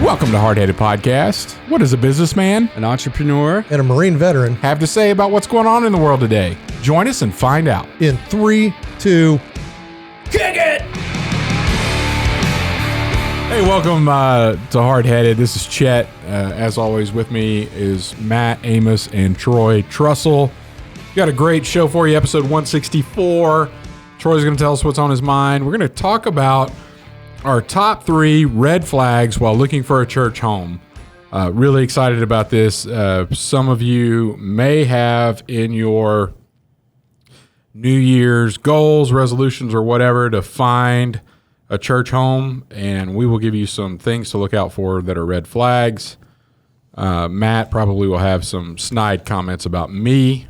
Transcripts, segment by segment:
Welcome to Hardheaded Podcast. What does a businessman, an entrepreneur, and a Marine veteran have to say about what's going on in the world today? Join us and find out. In 3, 2, kick it! Hey, welcome to Hardheaded. This is Chet. As always, with me is Matt, Amos, and Troy Trussell. We got a great show for you, episode 164. Troy's going to tell us what's on his mind. We're going to talk about our top 3 red flags while looking for a church home. Really excited about this. Some of you may have in your New Year's goals, resolutions, or whatever to find a church home, and we will give you some things to look out for that are red flags. Matt probably will have some snide comments about me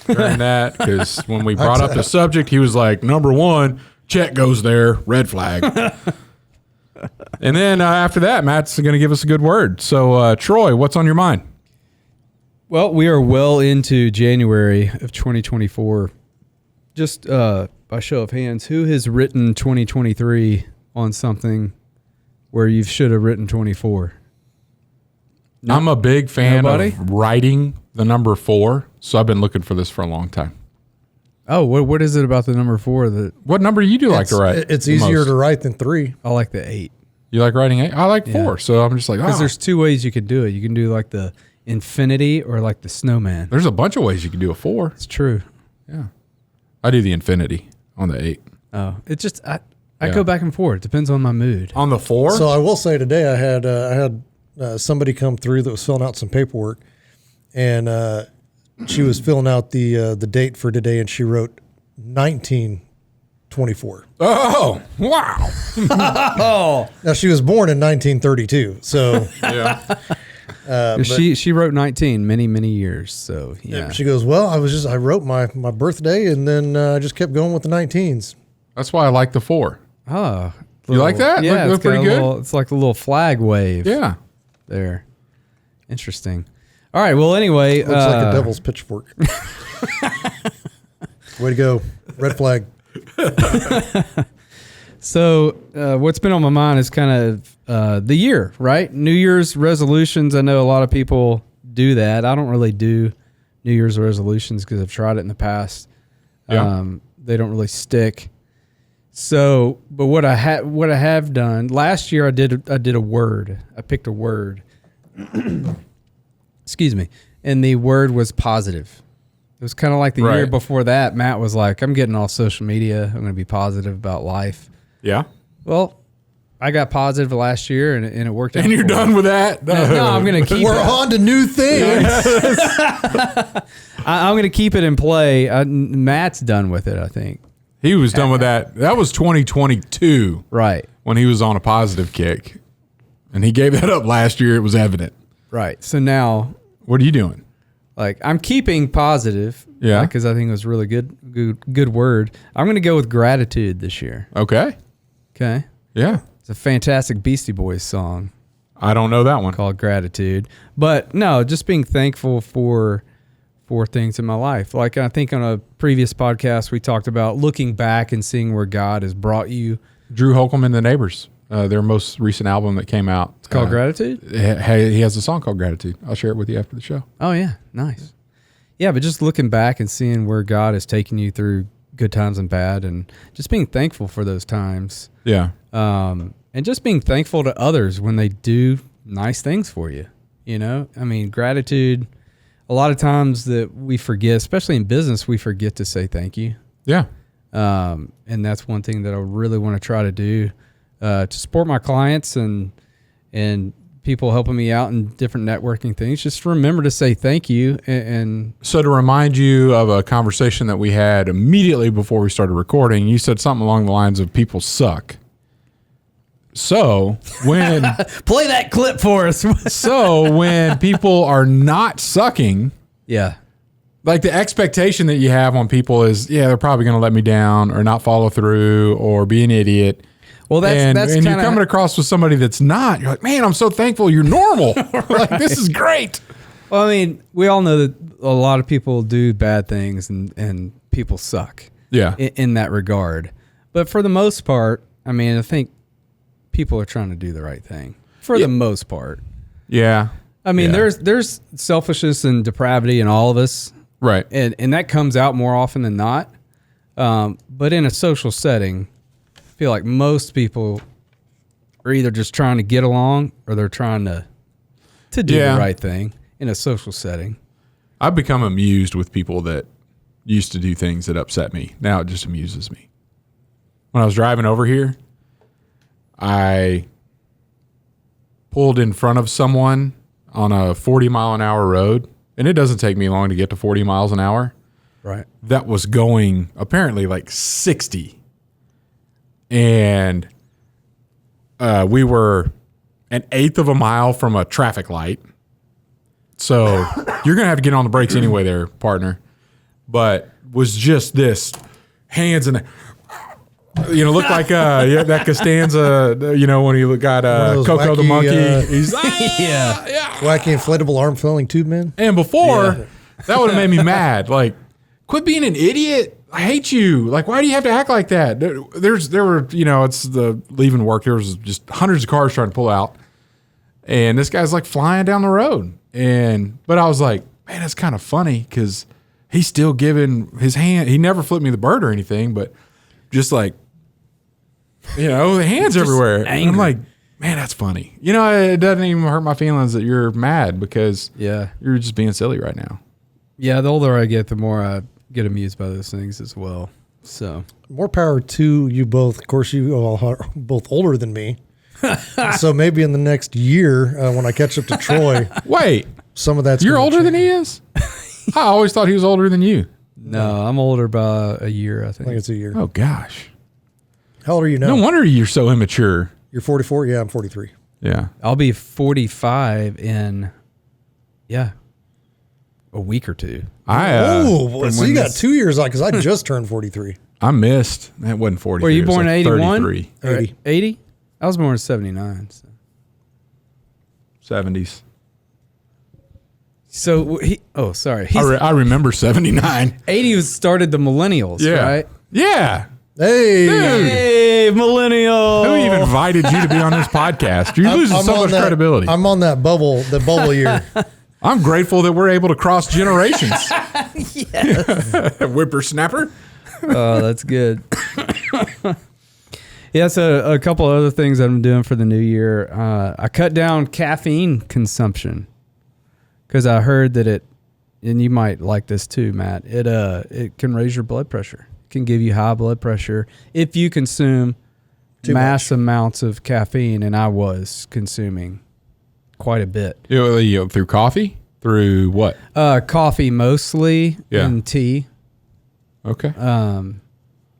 during that, because when we brought up the subject, he was like, number 1, Chet goes there, red flag. And then after that, Matt's going to give us a good word. So, Troy, what's on your mind? Well, we are well into January of 2024. Just by show of hands, who has written 2023 on something where you should have written 24? No? I'm a big fan of writing the number 4, so I've been looking for this for a long time. Oh, what is it about the number 4 that? What number do you like to write? It's easier to write than 3. I like the 8. You like writing 8? I like 4, so I'm just like, because there's 2 ways you could do it. You can do like the infinity or like the snowman. There's a bunch of ways you can do a 4. It's true. Yeah, I do the infinity on the 8. Oh, it just I go back and forth. It depends on my mood. On the 4? So I will say today I had somebody come through that was filling out some paperwork, and she was filling out the date for today, and she wrote 1924. Oh, wow. Oh, now she was born in 1932, so yeah. She wrote 19 many years. So yeah. She goes, well, I wrote my birthday, and then I just kept going with the 19s. That's why I like the 4. Oh, you like that? Yeah, look pretty good. It's like a little flag wave. Yeah, there. Interesting. All right. Well, anyway, looks like a devil's pitchfork. Way to go, red flag. So, what's been on my mind is kind of the year, right? New Year's resolutions. I know a lot of people do that. I don't really do New Year's resolutions because I've tried it in the past. Yeah. They don't really stick. So, but what I have done last year, I did a word. I picked a word. Excuse me, and the word was positive. It was kind of like the year before that. Matt was like, "I'm getting off social media. I'm going to be positive about life." Yeah. Well, I got positive last year, and it worked out. And you're done with that? No, I'm going to keep. We're on to new things. I'm going to keep it in play. Matt's done with it, I think. He was done with that. That was 2022. Right. When he was on a positive kick. And he gave that up last year. It was evident. Right. So now. What are you doing? Like, I'm keeping positive. Yeah. Because I think it was a really good word. I'm going to go with gratitude this year. Okay. Okay. Yeah. It's a fantastic Beastie Boys song. I don't know that one. Called Gratitude. But no, just being thankful for things in my life. Like, I think on a previous podcast, we talked about looking back and seeing where God has brought you. Drew Holcomb and the Neighbors, their most recent album that came out. It's called Gratitude? He has a song called Gratitude. I'll share it with you after the show. Oh, yeah. Nice. Yeah, but just looking back and seeing where God has taken you through good times and bad, and just being thankful for those times. Yeah. And just being thankful to others when they do nice things for you. You know? I mean, gratitude... A lot of times that we forget, especially in business, we forget to say thank you. Yeah. And that's one thing that I really want to try to do to support my clients and people helping me out in different networking things. Just remember to say thank you. And so to remind you of a conversation that we had immediately before we started recording, you said something along the lines of people suck. So when play that clip for us. So when people are not sucking, yeah, like the expectation that you have on people is, yeah, they're probably going to let me down or not follow through or be an idiot. Well, that's you're coming across with somebody that's not. You're like, man, I'm so thankful you're normal. Right. Like, this is great. Well, I mean, we all know that a lot of people do bad things and people suck. Yeah. In that regard. But for the most part, I mean, I think people are trying to do the right thing. for the most part. Yeah. I mean, there's selfishness and depravity in all of us. Right. And that comes out more often than not. But in a social setting, I feel like most people are either just trying to get along or they're trying to do the right thing in a social setting. I've become amused with people that used to do things that upset me. Now it just amuses me. When I was driving over here, I pulled in front of someone on a 40-mile-an-hour road, and it doesn't take me long to get to 40 miles an hour. Right. That was going apparently like 60. And we were an eighth of a mile from a traffic light. So you're going to have to get on the brakes anyway there, partner. But was just this hands in looked like that Costanza, when he got Coco the monkey. He's wacky inflatable arm filling tube man. And before, that would have made me mad. Like, quit being an idiot. I hate you. Like, why do you have to act like that? There were, it's the leaving work. There was just hundreds of cars trying to pull out. And this guy's like flying down the road. But I was like, man, that's kind of funny because he's still giving his hand. He never flipped me the bird or anything, but just like, the hands everywhere. And I'm like, man, that's funny. It doesn't even hurt my feelings that you're mad because you're just being silly right now. Yeah, the older I get, the more I get amused by those things as well. So more power to you both. Of course, you all are both older than me. So maybe in the next year, when I catch up to Troy, wait, some of that's you're older than he is. I always thought he was older than you. No, I'm older by a year. I think it's a year. Oh gosh, how old are you now? No wonder you're so immature. You're 44. Yeah, I'm 43. Yeah, I'll be 45 in a week or two. So you got 2 years on because I just turned 43. I missed. That wasn't 43. Were you born in 81? 33. 80? I was born in 79. So. 70s. So sorry. I remember 79. 80 started the millennials, right? Yeah. Hey. Dude. Hey, millennial. Who even invited you to be on this podcast? You're losing so much credibility. I'm on that bubble year. I'm grateful that we're able to cross generations. Yes. Whippersnapper. Oh, that's good. So a couple other things that I'm doing for the new year. I cut down caffeine consumption because I heard that and you might like this too, Matt, it can raise your blood pressure. It can give you high blood pressure if you consume mass amounts of caffeine, and I was consuming quite a bit. Through coffee? Through what? Coffee mostly and tea. Okay. I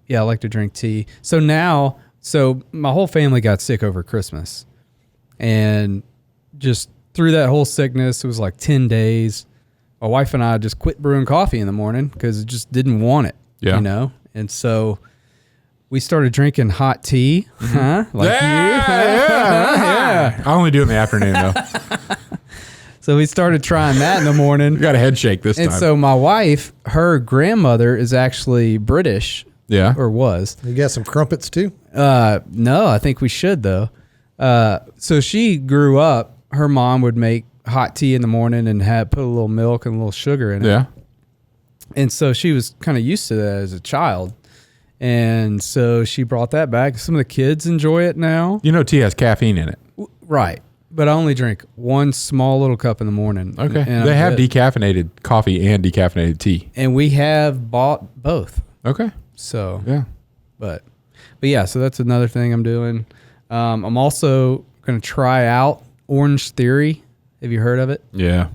like to drink tea. So my whole family got sick over Christmas. And just through that whole sickness, it was like 10 days. My wife and I just quit brewing coffee in the morning because it just didn't want it, And so we started drinking hot tea. Mm-hmm. Like you. Yeah. I only do it in the afternoon, though. So we started trying that in the morning. You got a head shake this time. And so my wife, her grandmother is actually British. Yeah. Or was. You got some crumpets too? No, I think we should though. So she grew up, her mom would make hot tea in the morning and put a little milk and a little sugar in it. Yeah. And so she was kind of used to that as a child. And so she brought that back. Some of the kids enjoy it now. Tea has caffeine in it. Right. But I only drink one small little cup in the morning. Okay. And they have decaffeinated coffee and decaffeinated tea. And we have bought both. Okay. So, yeah. But yeah, so that's another thing I'm doing. I'm also going to try out Orange Theory. Have you heard of it? Yeah.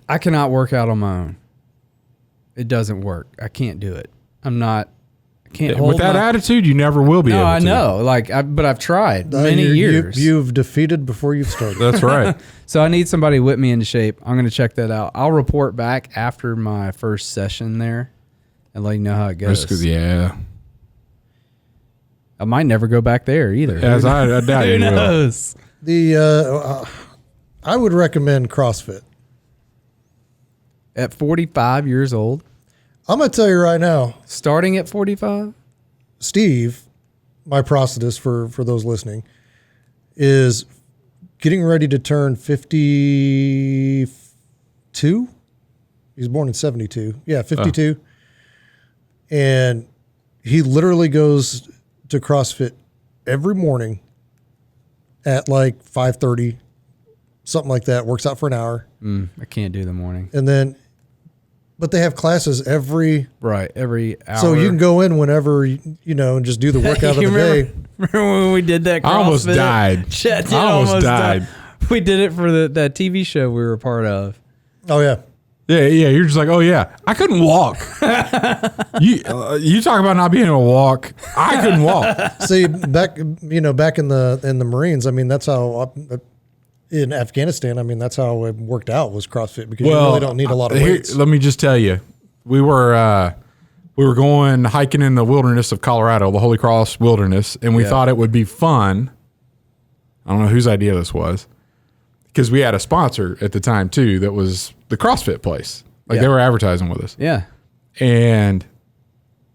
I cannot work out on my own. It doesn't work. I can't do it. I can't hold with that attitude, you never will be able to. No, I know. But I've tried many years. You've defeated before you've started. That's right. So I need somebody to whip me into shape. I'm going to check that out. I'll report back after my first session there and let you know how it goes. Yeah. I might never go back there either. As I doubt you will. I would recommend CrossFit. At 45 years old? I'm going to tell you right now. Starting at 45? Steve, my prosthetist for those listening, is getting ready to turn 52. He was born in 72. Yeah, 52. And he literally goes to CrossFit every morning at like 5:30, something like that. Works out for an hour. I can't do the morning. And then, but they have classes every hour. So you can go in whenever, and just do the workout of the day. Remember when we did that CrossFit? I almost died. Chet I almost died. We did it for that TV show we were a part of. Oh, yeah. Yeah. You're just like, oh yeah, I couldn't walk. You talk about not being able to walk. I couldn't walk. See, back in the Marines, I mean, that's how in Afghanistan, I mean, that's how it worked out was CrossFit because you really don't need a lot of weights. Let me just tell you, we were going hiking in the wilderness of Colorado, the Holy Cross Wilderness, and we thought it would be fun. I don't know whose idea this was, because we had a sponsor at the time too that was the CrossFit place. Like they were advertising with us. Yeah. And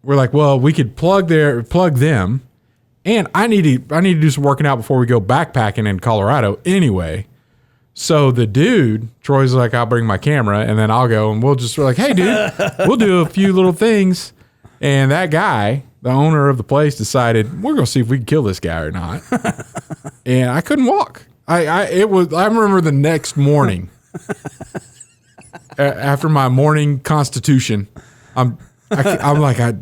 we're like, well, we could plug them. And I need to do some working out before we go backpacking in Colorado anyway. So the dude, Troy's like, I'll bring my camera and then I'll go and we're like, hey dude, we'll do a few little things. And that guy, the owner of the place, decided we're going to see if we can kill this guy or not. And I couldn't walk. I remember the next morning after my morning constitution, I'm like, I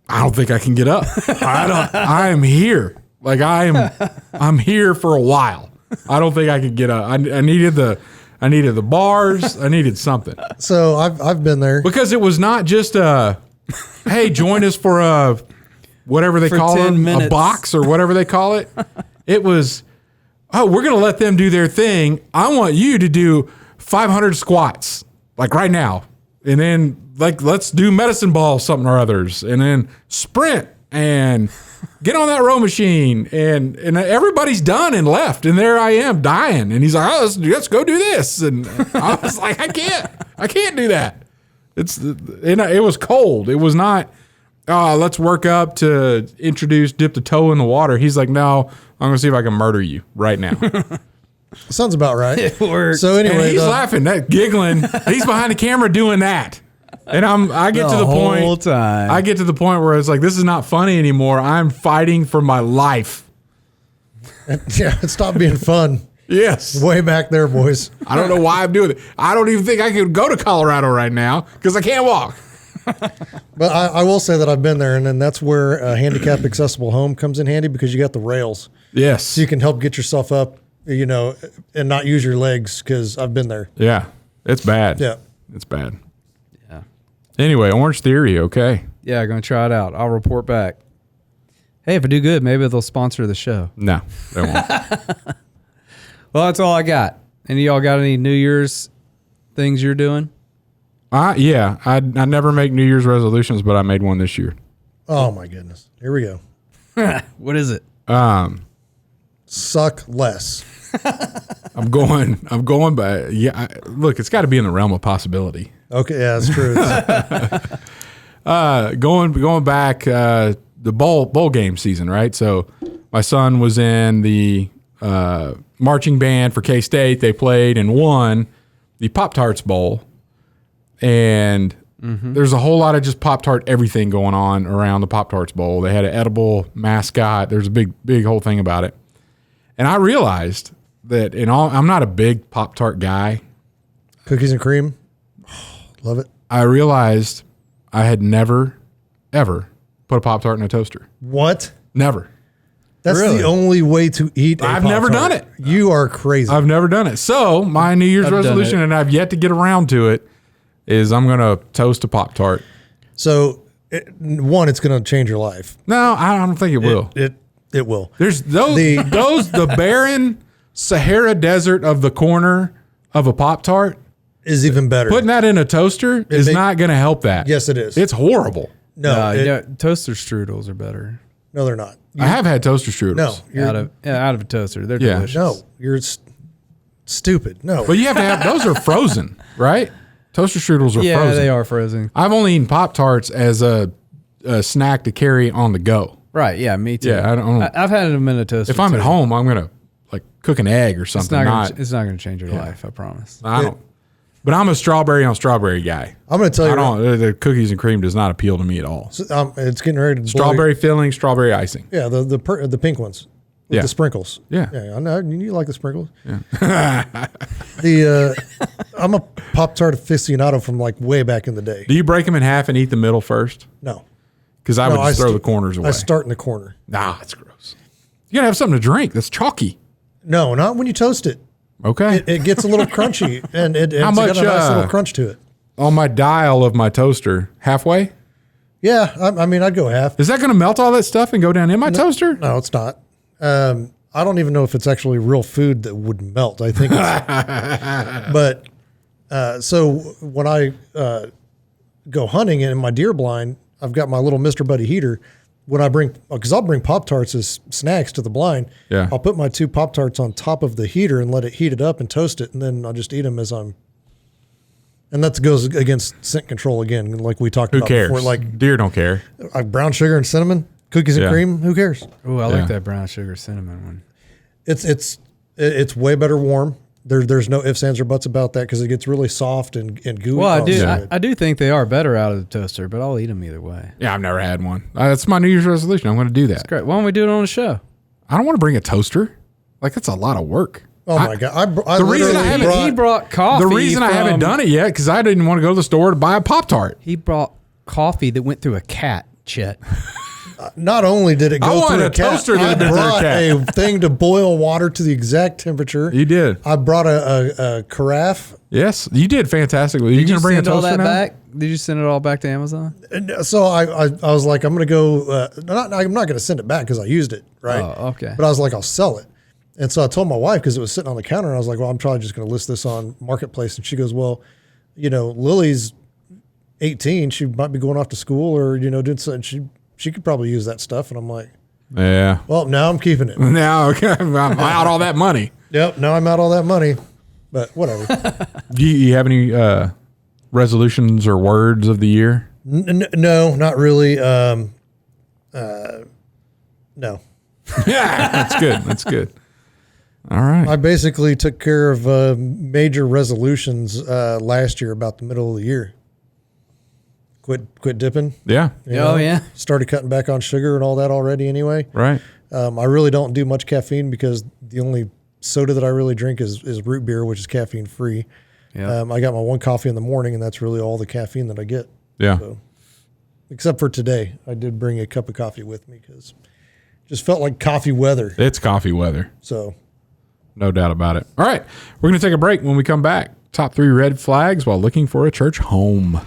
don't think I can get up. I am here. Like I'm here for a while. I don't think I could get up. I needed the bars. I needed something. So I've been there because it was not just hey, join us for a whatever they call it, a box or whatever they call it. It was, oh, we're gonna let them do their thing. I want you to do 500 squats like right now, and then like let's do medicine ball something or others, and then sprint and get on that row machine, and everybody's done and left, and there I am dying, and he's like, oh, let's go do this, and I was like, I can't do that. It was cold. It was not, let's work up to dip the toe in the water. He's like, no, I'm gonna see if I can murder you right now. Sounds about right. It worked. So anyway, and he's laughing, giggling. He's behind the camera doing that. And I get to the point where it's like, this is not funny anymore. I'm fighting for my life. Yeah, stop being fun. Yes. Way back there, boys. I don't know why I'm doing it. I don't even think I could go to Colorado right now because I can't walk. But I will say that I've been there, and then that's where a handicap accessible home comes in handy because you got the rails. Yes. So you can help get yourself up, and not use your legs because I've been there. Yeah. It's bad. Yeah. It's bad. Yeah. Anyway, Orange Theory, okay. Yeah, going to try it out. I'll report back. Hey, if I do good, maybe they'll sponsor the show. No, they won't. Well, that's all I got. Any of y'all got any New Year's things you're doing? Yeah. I never make New Year's resolutions, but I made one this year. Oh my goodness. Here we go. What is it? Suck less. I'm going by, look, it's got to be in the realm of possibility. Okay. Yeah, that's true. Going back, the bowl game season, right? So my son was in the marching band for K-State. They played and won the Pop-Tarts Bowl. And there's a whole lot of just Pop-Tart everything going on around the Pop-Tarts Bowl. They had an edible mascot. There's a big whole thing about it. And I realized that I'm not a big Pop-Tart guy. Cookies and cream. Love it. I realized I had never, ever put a Pop-Tart in a toaster. What? Never. That's Really? the only way to eat a I've Pop-Tart. never done it. You are crazy. I've never done it. So my New Year's resolution, and I've yet to get around to it, is I'm going to toast a Pop-Tart. So, it's going to change your life. No, I don't think it will. It will. There's the barren Sahara Desert of the corner of a Pop-Tart. Is even better. Putting that in a toaster is not going to help that. Yes, it is. It's horrible. No, toaster strudels are better. No, they're not. I have had toaster strudels. No, Out of a toaster, they're delicious. No, you're stupid. No, but you have to have those are frozen, right? Toaster strudels are frozen. Yeah, they are frozen. I've only eaten Pop-Tarts as a snack to carry on the go. Right? Yeah, me too. Yeah, I've had them in a toaster. If I'm at home, I'm gonna like cook an egg or something. It's not going to change your life. I promise. I don't. But I'm a strawberry on strawberry guy. I'm going to tell you. The cookies and cream does not appeal to me at all. So, it's getting ready to Strawberry filling, strawberry icing. Yeah, the pink ones with the sprinkles. Yeah, I know you like the sprinkles. Yeah. I'm a Pop-Tart aficionado from like way back in the day. Do you break them in half and eat the middle first? No, because I would just throw the corners away. I start in the corner. Nah, that's gross. You gotta have something to drink. That's chalky. No, not when you toast it. Okay, it gets a little crunchy, and it's How much, got a nice little crunch to it. On my dial of my toaster, halfway. Yeah, I mean, I'd go half. Is that going to melt all that stuff and go down in my toaster? No, it's not. I don't even know if it's actually real food that would melt. I think it's, but so when I go hunting in my deer blind, I've got my little Mr. Buddy heater. When I because I'll bring Pop-Tarts as snacks to the blind. Yeah. I'll put my 2 Pop-Tarts on top of the heater and let it heat it up and toast it. And then I'll just eat them as I'm. And that goes against scent control again, like we talked about cares? before. Like deer don't care. Brown sugar and cinnamon, cookies and cream. Who cares? Oh, I like that brown sugar cinnamon one. It's way better warm. There's no ifs, ands, or buts about that because it gets really soft and gooey. Well, I do think they are better out of the toaster, but I'll eat them either way. Yeah, I've never had one. That's my New Year's resolution. I'm going to do that. That's great. Why don't we do it on the show? I don't want to bring a toaster. Like, that's a lot of work. Oh my God! The reason I haven't he brought coffee. The reason I haven't done it yet because I didn't want to go to the store to buy a Pop-Tart. He brought coffee that went through a cat, Chet. Not only did it go through a toaster cat, that I brought a thing to boil water to the exact temperature. You did. I brought a carafe. Yes, you did fantastically. You going to bring a toaster now? Back? Did you send it all back to Amazon? And so I was like, I'm going to go. I'm not going to send it back because I used it, right? Oh, okay. But I was like, I'll sell it. And so I told my wife because it was sitting on the counter, and I was like, well, I'm probably just going to list this on Marketplace. And she goes, well, Lily's 18. She might be going off to school or, doing something. She could probably use that stuff. And I'm like, yeah. Well, now I'm keeping it. Now I'm out all that money. Yep. Now I'm out all that money, but whatever. Do you have any resolutions or words of the year? No, not really. No. Yeah, that's good. That's good. All right. I basically took care of major resolutions last year about the middle of the year. Quit dipping. Yeah. Yeah. Started cutting back on sugar and all that already anyway. Right. I really don't do much caffeine because the only soda that I really drink is root beer, which is caffeine free. Yeah. I got my 1 coffee in the morning, and that's really all the caffeine that I get. Yeah. So, except for today, I did bring a cup of coffee with me because it just felt like coffee weather. It's coffee weather. So, no doubt about it. All right. We're going to take a break. When we come back, top 3 red flags while looking for a church home.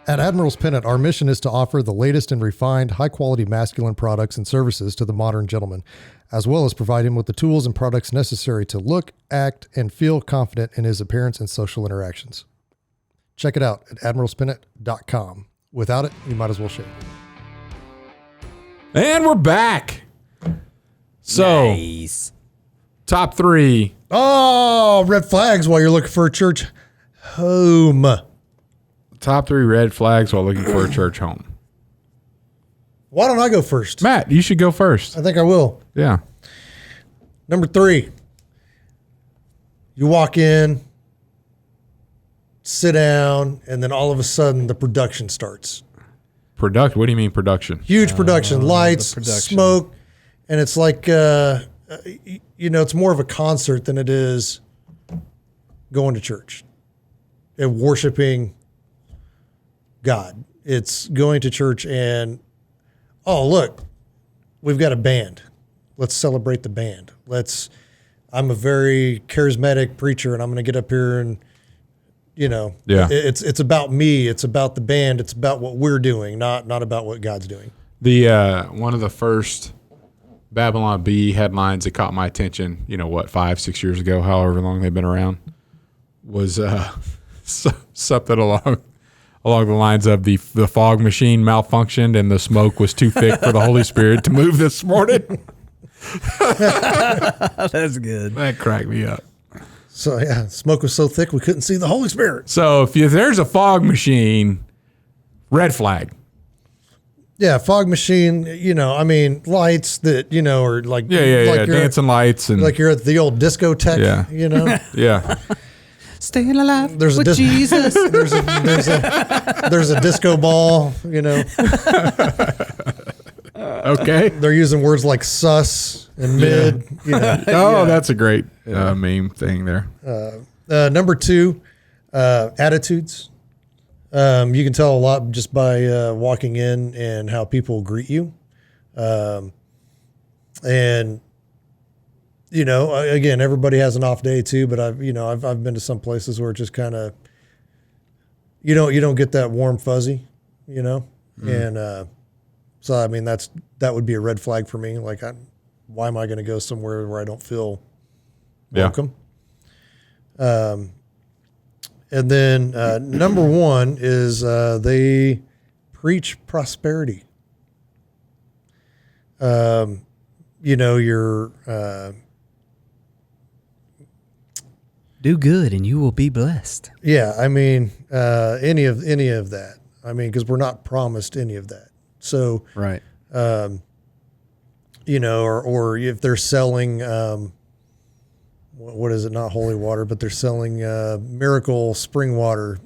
At Admiral's Pennant, our mission is to offer the latest and refined, high-quality masculine products and services to the modern gentleman, as well as provide him with the tools and products necessary to look, act, and feel confident in his appearance and social interactions. Check it out at admiralspennant.com. Without it, you might as well shave. And we're back. So, nice. Top 3. Oh, red flags while you're looking for a church home. Top 3 red flags while looking for a church home. Why don't I go first? Matt, you should go first. I think I will. Yeah. Number 3, you walk in, sit down, and then all of a sudden the production starts. What do you mean production? Huge production, lights, smoke, and it's like, it's more of a concert than it is going to church and worshiping God. It's going to church and, oh, look, we've got a band. Let's celebrate the band. I'm a very charismatic preacher and I'm going to get up here and, it's about me. It's about the band. It's about what we're doing, not about what God's doing. The one of the first Babylon Bee headlines that caught my attention, 5-6 years ago, however long they've been around, was something along the lines of the fog machine malfunctioned and the smoke was too thick for the Holy Spirit to move this morning. That's good. That cracked me up. So yeah, smoke was so thick we couldn't see the Holy Spirit. So if there's a fog machine, red flag. Yeah, fog machine, I mean, lights that, or like... Yeah, dancing lights. And like you're at the old discotheque, Yeah. Staying alive there's with a Jesus. there's a disco ball, Okay. They're using words like sus and mid, That's a great meme thing there. Number 2, attitudes. You can tell a lot just by walking in and how people greet you. And, again, everybody has an off day too, but I've been to some places where it just kind of, you don't get that warm fuzzy, and so, I mean, that would be a red flag for me. Like, why am I going to go somewhere where I don't feel welcome? And then number 1 is they preach prosperity. You're do good and you will be blessed. Yeah, I mean, any of that. I mean, because we're not promised any of that. So, right. Or if they're selling, what is it? Not holy water, but they're selling miracle spring water,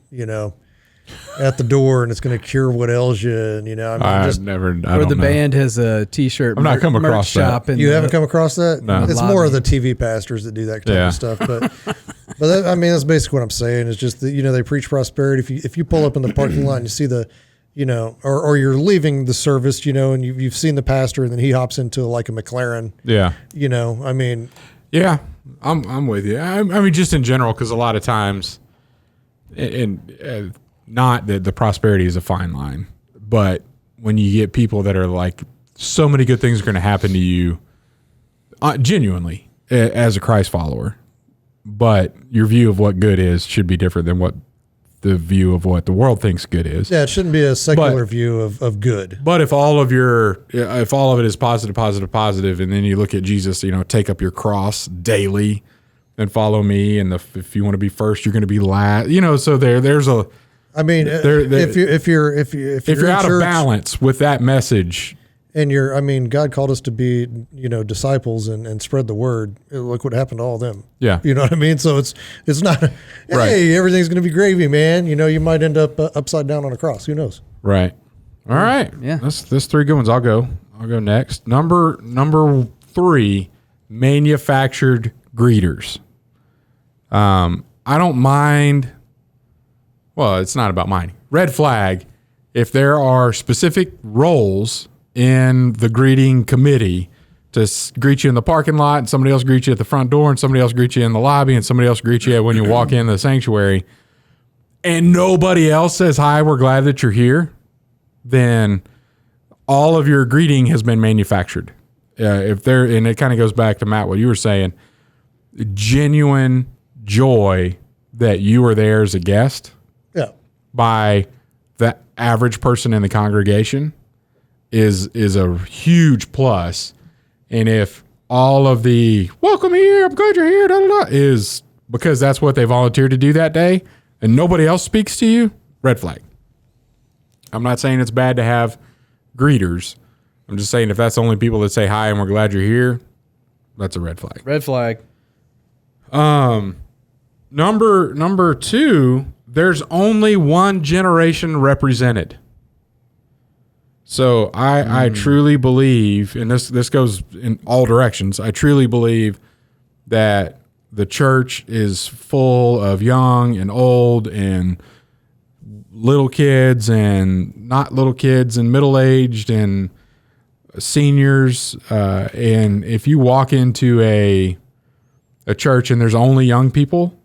at the door, and it's going to cure what ails you. And I don't know. Band has a T-shirt. I'm not coming across shop. that. You haven't come across that? No. It's more of the TV pastors that do that type of stuff. But that's basically what I'm saying. It's just that they preach prosperity. If you pull up in the parking lot and you see the, or you're leaving the service, and you've seen the pastor, and then he hops into like a McLaren. Yeah. I mean. Yeah, I'm with you. I mean, just in general, because a lot of times, and not that the prosperity is a fine line, but when you get people that are like, so many good things are going to happen to you, genuinely, as a Christ follower, but your view of what good is should be different than what the view of what the world thinks good is. Yeah, it shouldn't be a secular view of good. But if all of it is positive, and then you look at Jesus, take up your cross daily and follow me, and if you want to be first, you're going to be last. So there's a. I mean, if you're out of balance with that message, and God called us to be disciples and spread the word. Look what happened to all of them. Yeah, you know what I mean. So it's not everything's going to be gravy, man. You might end up upside down on a cross. Who knows? Right. All right. Yeah. That's 3 good ones. I'll go next. Number 3, manufactured greeters. I don't mind. Well, it's not about minding. Red flag. If there are specific roles in the greeting committee to greet you in the parking lot, and somebody else greets you at the front door, and somebody else greets you in the lobby, and somebody else greets you when you walk in the sanctuary, and nobody else says, hi, we're glad that you're here, then all of your greeting has been manufactured. And it kind of goes back to Matt, what you were saying, genuine joy that you were there as a guest by the average person in the congregation is a huge plus. And if all of the welcome here, I'm glad you're here, is because that's what they volunteered to do that day, and nobody else speaks to you, red flag. I'm not saying it's bad to have greeters. I'm just saying if that's the only people that say hi and we're glad you're here, that's a red flag. Red flag. Number 2, there's only one generation represented. So I truly believe, and this goes in all directions, I truly believe that the church is full of young and old and little kids and not little kids and middle-aged and seniors. And if you walk into a church and there's only young people,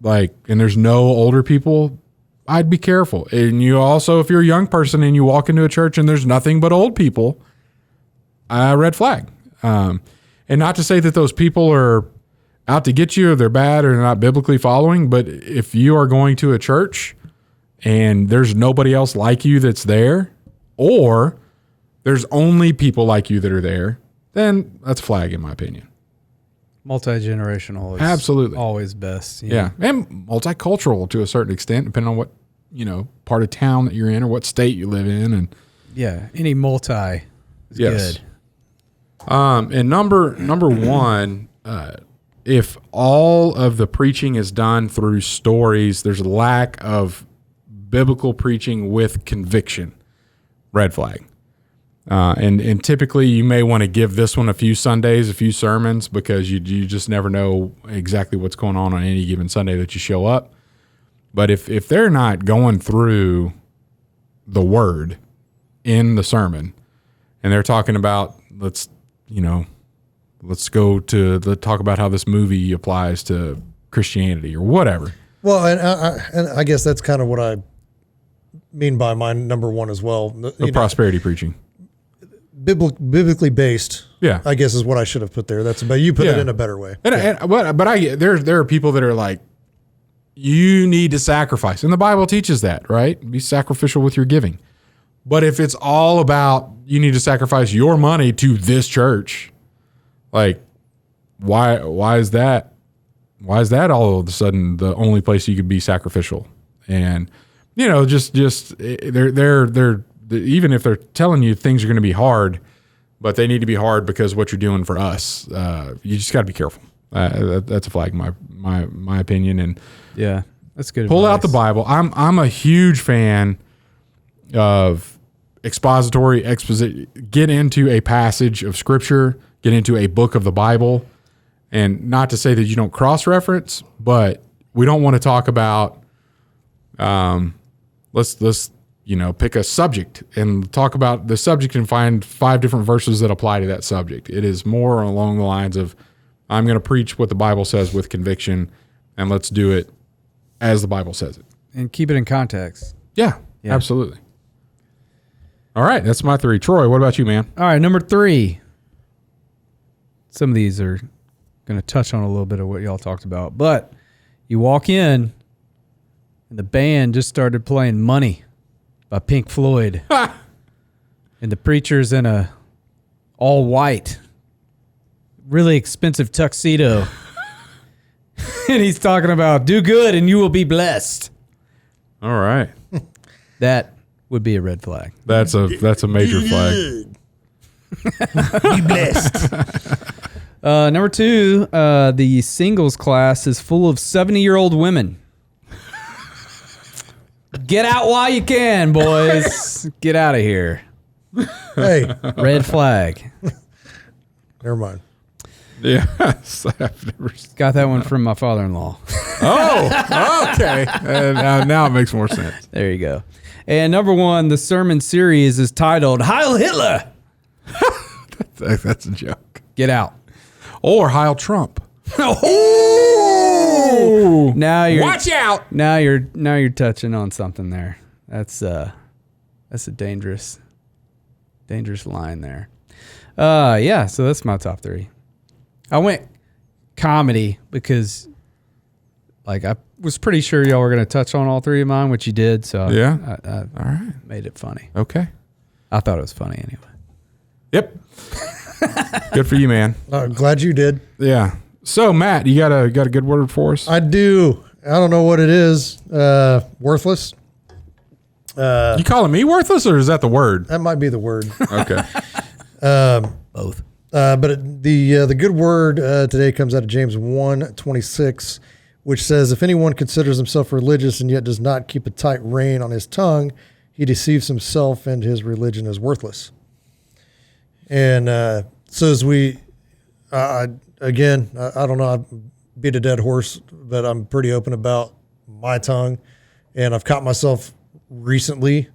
and there's no older people, I'd be careful. And you also, if you're a young person and you walk into a church and there's nothing but old people, red flag. And not to say that those people are out to get you or they're bad or they're not biblically following, but if you are going to a church and there's nobody else like you that's there, or there's only people like you that are there, then that's a flag in my opinion. Multi-generational is absolutely always best. Yeah. And multicultural to a certain extent, depending on what, part of town that you're in or what state you live in. And Yeah, any multi is good. And number one, if all of the preaching is done through stories, there's a lack of biblical preaching with conviction. Red flag. And typically you may want to give this one a few Sundays, a few sermons, because you just never know exactly what's going on any given Sunday that you show up. But if they're not going through the word in the sermon and they're talking about, let's talk about how this movie applies to Christianity or whatever. Well, and I guess that's kind of what I mean by my number one as well. The prosperity preaching. Biblically based, yeah, I guess is what I should have put there. But you put it in a better way. But there are people that are like, you need to sacrifice, and the Bible teaches that, right? Be sacrificial with your giving. But if it's all about you need to sacrifice your money to this church, like why is that? Why is that all of a sudden the only place you could be sacrificial? And just they're even if they're telling you things are going to be hard, but they need to be hard because what you're doing for us, you just got to be careful. That's a flag, my opinion. And yeah, that's good. Pull advice. out the Bible. I'm a huge fan of expository exposition. Get into a passage of Scripture. Get into a book of the Bible, and not to say that you don't cross-reference, but we don't want to talk about. Let's pick a subject and talk about the subject and find 5 different verses that apply to that subject. It is more along the lines of, I'm going to preach what the Bible says with conviction, and let's do it as the Bible says it. And keep it in context. Yeah, absolutely. All right, that's my 3. Troy, what about you, man? All right, number 3. Some of these are going to touch on a little bit of what y'all talked about. But you walk in, and the band just started playing Money by Pink Floyd. And the preacher's in a all white, really expensive tuxedo. And he's talking about do good and you will be blessed. All right. That would be a red flag. That's a major flag. Be blessed. Number 2, the singles class is full of 70-year-old women. Get out while you can, boys. Get out of here. Hey. Red flag. Never mind. Yes. I've never Got that one from my father-in-law. Oh, okay. Now it makes more sense. There you go. And number 1, the sermon series is titled Heil Hitler. That's a joke. Get out. Or Heil Trump. Oh! Now you're watch out. Now you're touching on something there. That's a dangerous line there. So that's my top 3. I went comedy because I was pretty sure y'all were going to touch on all 3 of mine, which you did. So yeah, I all right, made it funny. Okay, I thought it was funny anyway. Yep. Good for you, man. Glad you did. Yeah. So Matt, you got a good word for us? I do. I don't know what it is. Worthless. You calling me worthless, or is that the word? That might be the word. Okay. Both. But the good word today comes out of James 1:26, which says, if anyone considers himself religious and yet does not keep a tight rein on his tongue, he deceives himself and his religion is worthless. And so as we, again, I don't know, I beat a dead horse, but I'm pretty open about my tongue. And I've caught myself recently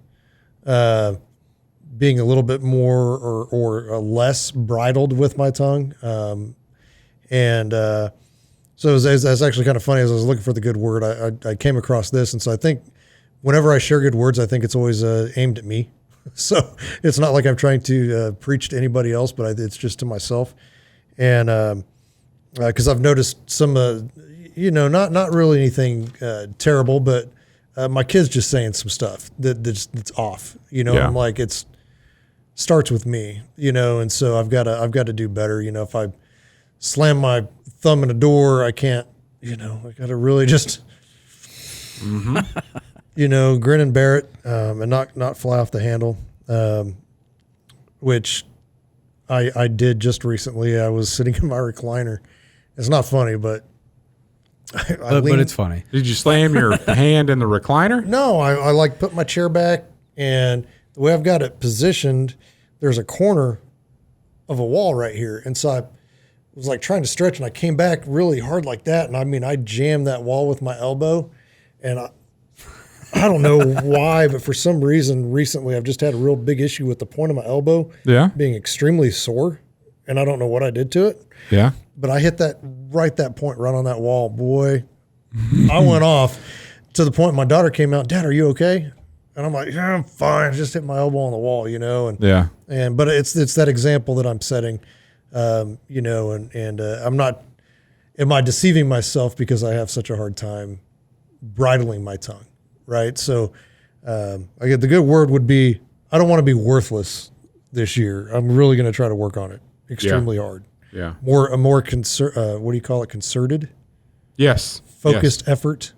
being a little bit more or less bridled with my tongue. So it was actually kind of funny as I was looking for the good word. I came across this. And so I think whenever I share good words, I think it's always aimed at me. So it's not like I'm trying to preach to anybody else, but it's just to myself. And because I've noticed some, not really anything terrible, but my kid's just saying some stuff that's off. Yeah. I'm like, it's starts with me, and so I've got to do better. If I slam my thumb in a door, I can't. I got to really just. Mm-hmm. Grin and bear it, and not fly off the handle. which I did just recently. I was sitting in my recliner. It's not funny, but but it's funny. Did you slam your hand in the recliner? No, I like put my chair back, and the way I've got it positioned, there's a corner of a wall right here. And so I was like trying to stretch, and I came back really hard like that. And I mean, I jammed that wall with my elbow, and I don't know why, but for some reason recently I've just had a real big issue with the point of my elbow being extremely sore, and I don't know what I did to it. Yeah. But I hit that point right on that wall. Boy, I went off to the point my daughter came out, Dad, are you okay? And I'm like, yeah, I'm fine. I just hit my elbow on the wall, but it's that example that I'm setting, I'm not, am I deceiving myself because I have such a hard time bridling my tongue? Right. So, the good word would be, I don't want to be worthless this year. I'm really going to try to work on it extremely hard. Yeah. What do you call it? Concerted? Yes. Focused effort.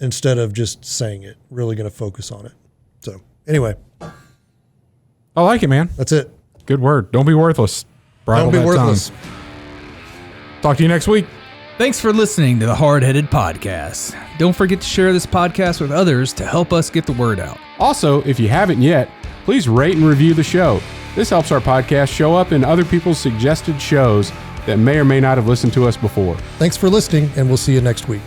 Instead of just saying it, really going to focus on it. So anyway, I like it, man. that's it. Good word. Don't be worthless. Bridle Don't be that worthless. tongue. Talk to you next week. Thanks for listening to the Hardheaded Podcast. Don't forget to share this podcast with others to help us get the word out. Also, if you haven't yet, please rate and review the show. This helps our podcast show up in other people's suggested shows that may or may not have listened to us before. Thanks for listening, and we'll see you next week.